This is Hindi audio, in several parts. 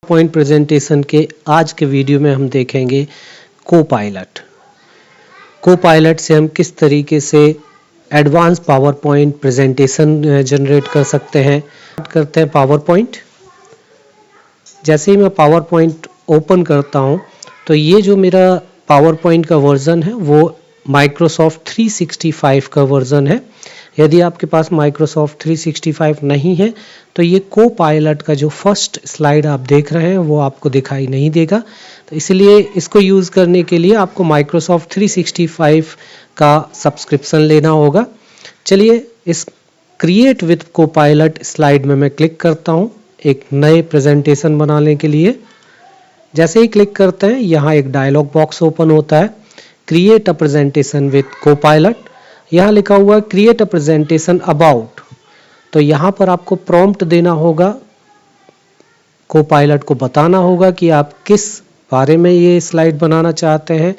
पॉइंट प्रेजेंटेशन के आज के वीडियो में हम देखेंगे कोपायलट। कोपायलट से हम किस तरीके से advance power point presentation generate कर सकते हैं। करते हैं पावर पॉइंट। जैसे ही मैं पावर पॉइंट ओपन करता हूं तो ये जो मेरा पावर पॉइंट का वर्जन है वो माइक्रोसॉफ्ट 365 का वर्जन है। यदि आपके पास माइक्रोसॉफ्ट 365 नहीं है तो ये कोपायलट का जो फर्स्ट स्लाइड आप देख रहे हैं वो आपको दिखाई नहीं देगा। तो इसलिए इसको यूज़ करने के लिए आपको माइक्रोसॉफ्ट 365 का सब्सक्रिप्शन लेना होगा। चलिए इस क्रिएट विद कोपायलट स्लाइड में मैं क्लिक करता हूँ एक नए प्रेजेंटेशन बनाने के लिए। जैसे ही क्लिक करते हैं यहाँ एक डायलॉग बॉक्स ओपन होता है, create a presentation with Copilot. यहाँ लिखा हुआ है क्रिएट अ प्रेजेंटेशन अबाउट। तो यहाँ पर आपको प्रॉम्प्ट देना होगा, कोपायलट को बताना होगा कि आप किस बारे में ये स्लाइड बनाना चाहते हैं,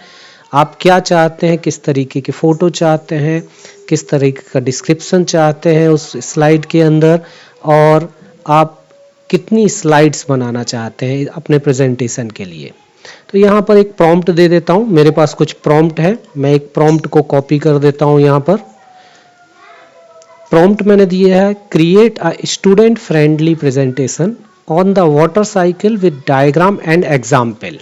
आप क्या चाहते हैं, किस तरीके की फ़ोटो चाहते हैं, किस तरीके का डिस्क्रिप्शन चाहते हैं उस स्लाइड के अंदर, और आप कितनी स्लाइड्स बनाना चाहते हैं अपने प्रेजेंटेशन के लिए। तो यहाँ पर एक प्रॉम्प्ट दे देता हूँ, मेरे पास कुछ प्रॉम्प्ट है, मैं एक प्रॉम्प्ट को कॉपी कर देता हूँ। यहाँ पर प्रॉम्प्ट मैंने दिया है create a student friendly presentation on the water cycle with diagram and example.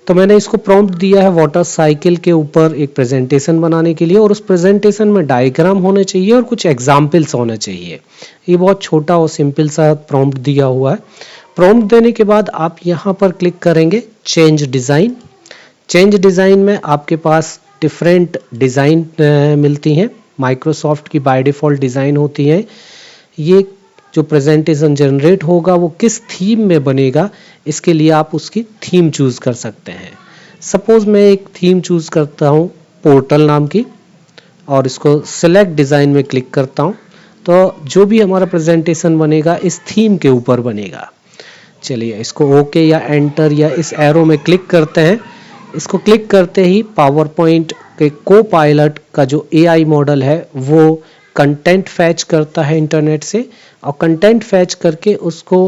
तो मैंने इसको प्रॉम्प्ट दिया है वाटर साइकिल के ऊपर एक प्रेजेंटेशन बनाने के लिए, और उस प्रेजेंटेशन में डायग्राम होने चाहिए और कुछ एग्जाम्पल्स होने चाहिए। ये बहुत छोटा और सिंपल सा प्रॉम्प्ट दिया हुआ है। प्रॉम्प्ट देने के बाद आप यहाँ पर क्लिक करेंगे चेंज डिज़ाइन। चेंज डिज़ाइन में आपके पास डिफरेंट डिज़ाइन मिलती हैं। माइक्रोसॉफ्ट की बाय डिफ़ॉल्ट डिज़ाइन होती है। ये जो प्रेजेंटेशन जनरेट होगा वो किस थीम में बनेगा, इसके लिए आप उसकी थीम चूज़ कर सकते हैं। सपोज़ मैं एक थीम चूज़ करता हूँ पोर्टल नाम की, और इसको सिलेक्ट डिज़ाइन में क्लिक करता हूँ। तो जो भी हमारा प्रेजेंटेशन बनेगा इस थीम के ऊपर बनेगा। चलिए इसको ओके या एंटर या इस एरो में क्लिक करते हैं। इसको क्लिक करते ही पावर पॉइंट के कोपायलट का जो एआई मॉडल है वो कंटेंट फैच करता है इंटरनेट से, और कंटेंट फैच करके उसको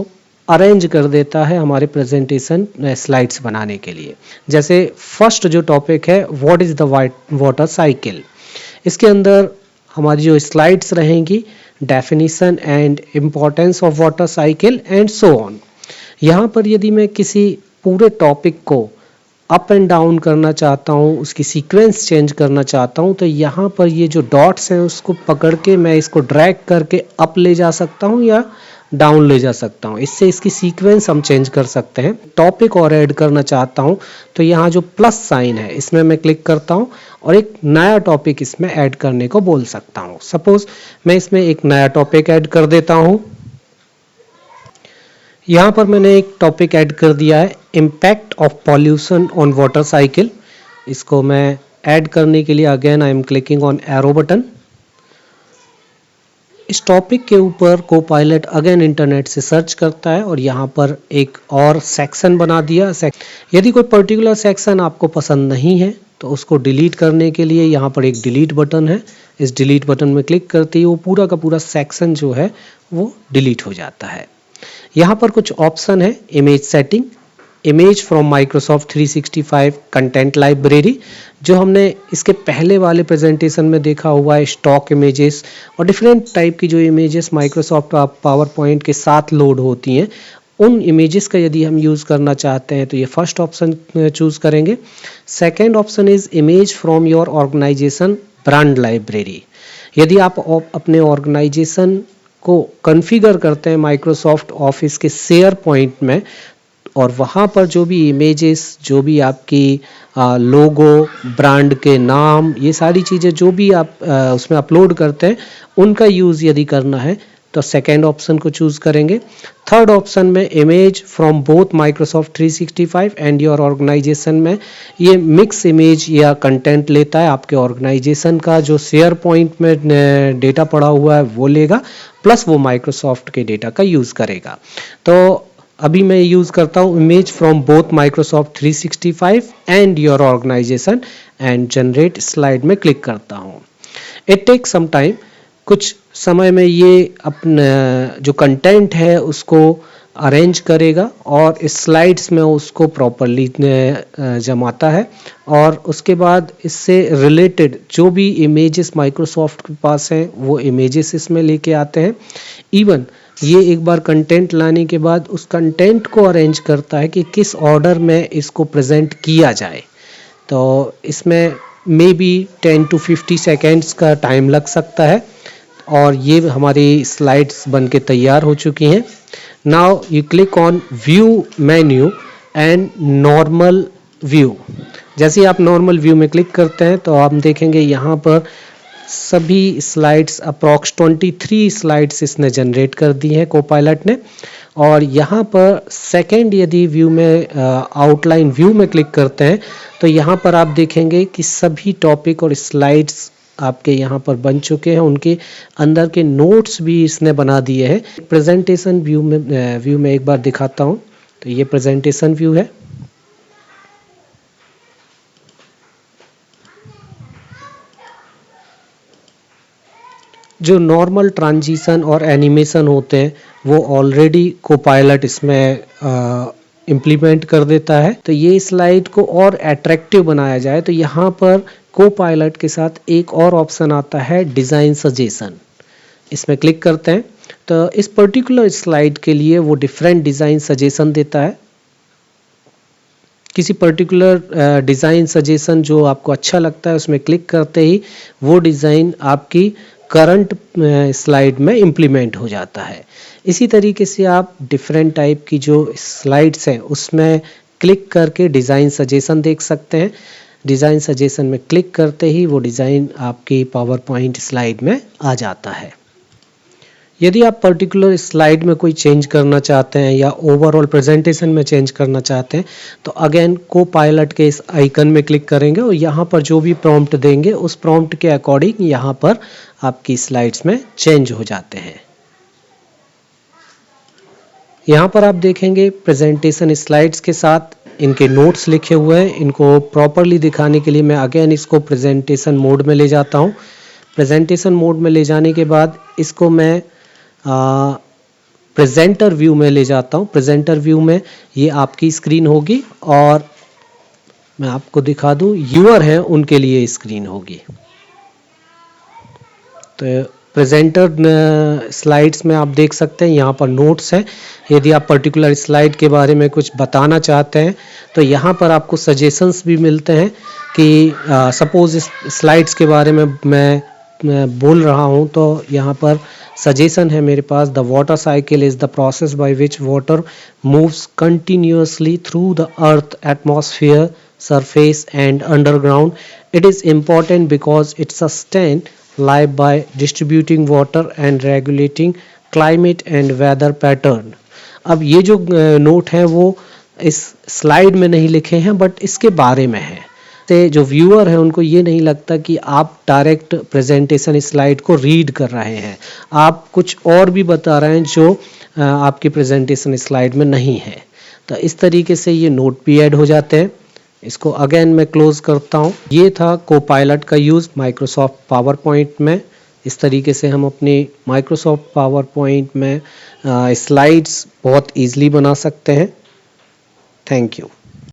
अरेंज कर देता है हमारे प्रेजेंटेशन स्लाइड्स बनाने के लिए। जैसे फर्स्ट जो टॉपिक है what is the water cycle, इसके अंदर हमारी जो स्लाइड्स रहेंगी definition and importance of water cycle and so on. यहाँ पर यदि मैं किसी पूरे टॉपिक को अप एंड डाउन करना चाहता हूँ, उसकी सीक्वेंस चेंज करना चाहता हूँ, तो यहाँ पर ये जो डॉट्स हैं उसको पकड़ के मैं इसको ड्रैग करके अप ले जा सकता हूँ या डाउन ले जा सकता हूँ। इससे इसकी सीक्वेंस हम चेंज कर सकते हैं। टॉपिक और ऐड करना चाहता हूँ तो यहाँ जो प्लस साइन है इसमें मैं क्लिक करता हूँ और एक नया टॉपिक इसमें ऐड करने को बोल सकता हूँ। सपोज मैं इसमें एक नया टॉपिक ऐड कर देता हूँ। यहाँ पर मैंने एक टॉपिक ऐड कर दिया है impact of pollution on water cycle. इसको मैं ऐड करने के लिए again I am clicking on arrow button. इस टॉपिक के ऊपर कोपायलट अगेन इंटरनेट से सर्च करता है और यहाँ पर एक और सेक्शन बना दिया। यदि कोई पर्टिकुलर सेक्शन आपको पसंद नहीं है तो उसको डिलीट करने के लिए यहाँ पर एक डिलीट बटन है। इस डिलीट बटन में क्लिक करते ही वो पूरा का पूरा सेक्शन जो है वो डिलीट हो जाता है। यहाँ पर कुछ ऑप्शन है, image setting, image from Microsoft 365 content library, जो हमने इसके पहले वाले प्रेजेंटेशन में देखा हुआ है, स्टॉक इमेजेस और डिफरेंट टाइप की जो इमेजेस माइक्रोसॉफ्ट पावर पॉइंट के साथ लोड होती हैं, उन इमेजेस का यदि हम यूज़ करना चाहते हैं तो ये फर्स्ट ऑप्शन चूज़ करेंगे। Second option is image from your organisation brand library. यदि आप अपने ऑर्गेनाइजेशन को कॉन्फ़िगर करते हैं माइक्रोसॉफ्ट ऑफिस के शेयर पॉइंट में, और वहाँ पर जो भी इमेजेस, जो भी आपकी लोगो, ब्रांड के नाम, ये सारी चीज़ें जो भी आप उसमें अपलोड करते हैं उनका यूज़ यदि करना है तो सेकेंड ऑप्शन को चूज़ करेंगे। थर्ड ऑप्शन में image from both Microsoft 365 and your organisation में ये मिक्स इमेज या कंटेंट लेता है। आपके ऑर्गेनाइजेशन का जो शेयर पॉइंट में डेटा पड़ा हुआ है वो लेगा, प्लस वो माइक्रोसॉफ्ट के डेटा का यूज़ करेगा। तो अभी मैं यूज़ करता हूँ image from both Microsoft 365 and your organisation and generate slide में क्लिक करता हूँ। इट टेक सम टाइम, कुछ समय में ये अपना जो कंटेंट है उसको अरेंज करेगा और स्लाइड्स में उसको प्रॉपरली जमाता है, और उसके बाद इससे रिलेटेड जो भी इमेजेस माइक्रोसॉफ्ट के पास हैं वो इमेजेस इसमें लेके आते हैं। इवन ये एक बार कंटेंट लाने के बाद उस कंटेंट को अरेंज करता है कि किस ऑर्डर में इसको प्रेजेंट किया जाए। तो इसमें मे बी 10 to 50 सेकेंड्स का टाइम लग सकता है, और ये हमारी स्लाइड्स बन के तैयार हो चुकी हैं। Now you click on view menu and normal view. जैसे ही आप नॉर्मल व्यू में क्लिक करते हैं तो आप देखेंगे यहाँ पर सभी स्लाइड्स अप्रॉक्स 23 स्लाइड्स इसने जनरेट कर दी हैं कोपायलट ने। और यहाँ पर सेकंड यदि व्यू में आउटलाइन व्यू में क्लिक करते हैं तो यहाँ पर आप देखेंगे कि सभी टॉपिक और स्लाइड्स आपके यहाँ पर बन चुके हैं, उनके अंदर के नोट्स भी इसने बना दिए हैं। प्रेजेंटेशन व्यू में एक बार दिखाता हूँ। तो ये प्रेजेंटेशन व्यू है। जो नॉर्मल ट्रांजिशन और एनिमेशन होते हैं वो ऑलरेडी कोपायलट इसमें इम्प्लीमेंट कर देता है। तो ये स्लाइड को और अट्रैक्टिव बनाया जाए तो यहाँ पर कोपायलट के साथ एक और ऑप्शन आता है डिज़ाइन सजेशन। इसमें क्लिक करते हैं तो इस पर्टिकुलर स्लाइड के लिए वो डिफरेंट डिज़ाइन सजेशन देता है। किसी पर्टिकुलर डिज़ाइन सजेशन जो आपको अच्छा लगता है उसमें क्लिक करते ही वो डिज़ाइन आपकी करंट स्लाइड में इम्प्लीमेंट हो जाता है। इसी तरीके से आप डिफरेंट टाइप की जो स्लाइड्स हैं उसमें क्लिक करके डिज़ाइन सजेशन देख सकते हैं। डिज़ाइन सजेशन में क्लिक करते ही वो डिज़ाइन आपकी पावर पॉइंट स्लाइड में आ जाता है। यदि आप पर्टिकुलर स्लाइड में कोई चेंज करना चाहते हैं या ओवरऑल प्रेजेंटेशन में चेंज करना चाहते हैं तो अगेन कोपायलट के इस आइकन में क्लिक करेंगे और यहाँ पर जो भी प्रॉम्प्ट देंगे उस प्रॉम्प्ट के अकॉर्डिंग यहाँ पर आपकी स्लाइड्स में चेंज हो जाते हैं। यहाँ पर आप देखेंगे प्रेजेंटेशन स्लाइड्स के साथ इनके नोट्स लिखे हुए हैं। इनको प्रॉपरली दिखाने के लिए मैं अगेन इसको प्रेजेंटेशन मोड में ले जाता हूँ। प्रेजेंटेशन मोड में ले जाने के बाद इसको मैं प्रेजेंटर व्यू में ले जाता हूँ। प्रेजेंटर व्यू में ये आपकी स्क्रीन होगी और मैं आपको दिखा दूँ व्यूअर हैं उनके लिए स्क्रीन होगी। तो प्रेजेंटर स्लाइड्स में आप देख सकते हैं यहाँ पर नोट्स हैं। यदि आप पर्टिकुलर स्लाइड के बारे में कुछ बताना चाहते हैं तो यहाँ पर आपको सजेशंस भी मिलते हैं कि सपोज इस स्लाइड्स के बारे में मैं बोल रहा हूँ तो यहाँ पर सजेशन है मेरे पास। The water cycle is the process by which water moves continuously through the earth atmosphere surface and underground. It is important because it sustains life by distributing water and regulating climate and weather pattern. अब ये जो नोट हैं वो इस स्लाइड में नहीं लिखे हैं बट इसके बारे में है। तो जो व्यूअर है उनको ये नहीं लगता कि आप डायरेक्ट प्रेजेंटेशन स्लाइड को रीड कर रहे हैं, आप कुछ और भी बता रहे हैं जो आपकी प्रेजेंटेशन स्लाइड में नहीं है। तो इस तरीके से ये नोट भी ऐड हो जाते हैं। इसको अगेन मैं क्लोज करता हूँ। ये था कोपायलट का यूज़ माइक्रोसॉफ्ट पावर पॉइंट में। इस तरीके से हम अपनी माइक्रोसॉफ्ट पावर पॉइंट में स्लाइड्स बहुत ईजिली बना सकते हैं। Thank you.